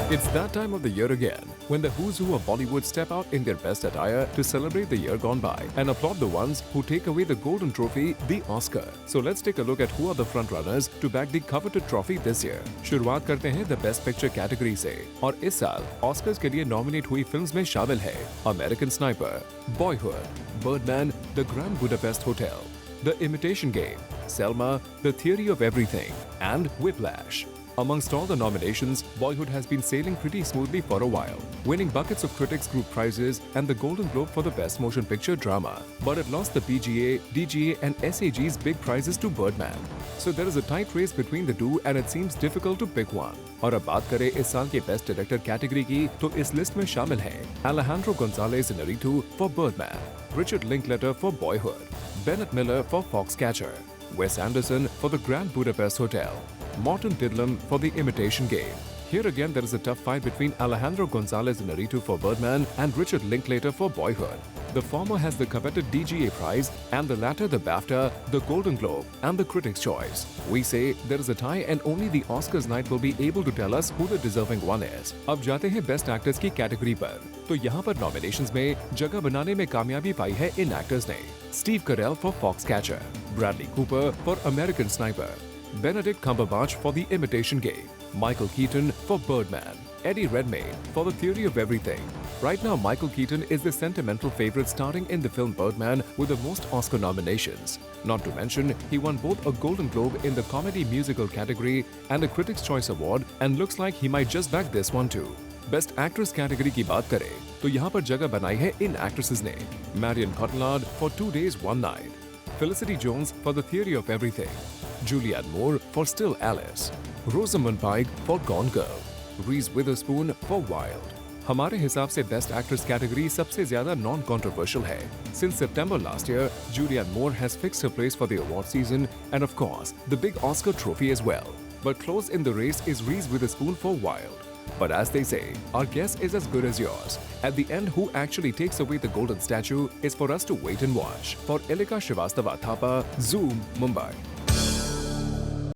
It's that time of the year again, when the who's who of Bollywood step out in their best attire to celebrate the year gone by and applaud the ones who take away the golden trophy, the Oscar. So let's take a look at who are the front runners to back the coveted trophy this year. शुरुआत करते हैं the best picture category से और इस साल Oscars के लिए nominate हुई फिल्म्स में शामिल है American sniper, boyhood, Birdman, the grand Budapest hotel, the imitation game, Selma, The Theory of Everything, and Whiplash. Amongst all the nominations, Boyhood has been sailing pretty smoothly for a while, winning buckets of critics' group prizes and the Golden Globe for the Best Motion Picture Drama. But it lost the PGA, DGA and SAG's big prizes to Birdman. So there is a tight race between the two and it seems difficult to pick one. और अब बात करें इस साल के best director category की, तो इस लिस्ट में शामिल हैं Alejandro González Iñárritu for Birdman, Richard Linklater for Boyhood, Bennett Miller for Foxcatcher, Wes Anderson for The Grand Budapest Hotel, Morton Didlum for The Imitation Game. Here again there is a tough fight between Alejandro González Iñárritu for Birdman and Richard Linklater for Boyhood. The former has the coveted DGA prize and the latter the BAFTA, the Golden Globe and the Critics' Choice. We say there is a tie and only the Oscars night will be able to tell us who the deserving one is. अब जाते हैं best actors की category पर, तो यहाँ पर nominations में जगह बनाने में कामयाबी पाई है इन एक्टर्स ने स्टीव करेल for Foxcatcher, Bradley Cooper for American Sniper, Benedict Cumberbatch for The Imitation Game, Michael Keaton for Birdman, Eddie Redmayne for The Theory of Everything. Right now, Michael Keaton is the sentimental favorite starring in the film Birdman with the most Oscar nominations. Not to mention, he won both a Golden Globe in the Comedy Musical category and a Critics' Choice Award and looks like he might just back this one too. Best actress category की बात करें तो यहाँ पर जगह बनाई है इन actresses ने Marrion कॉटलार्ड for 2 Days 1 Night, Felicity Jones for The Theory of Everything, Julianne Moore for Still Alice, Rosamund Pike for Gone Girl, Reese Witherspoon for Wild. हमारे हिसाब से बेस्ट एक्ट्रेस कैटेगरी सबसे ज्यादा नॉन कॉन्ट्रोवर्शियल है. Since September last year, Julianne Moore has fixed her place for the award season and of course the big Oscar trophy as well. But close in the race is Reese Witherspoon for Wild. But as they say, our guess is as good as yours. At the end, who actually takes away the golden statue is for us to wait and watch. For Elika Srivastava Thapa, Zoom, Mumbai.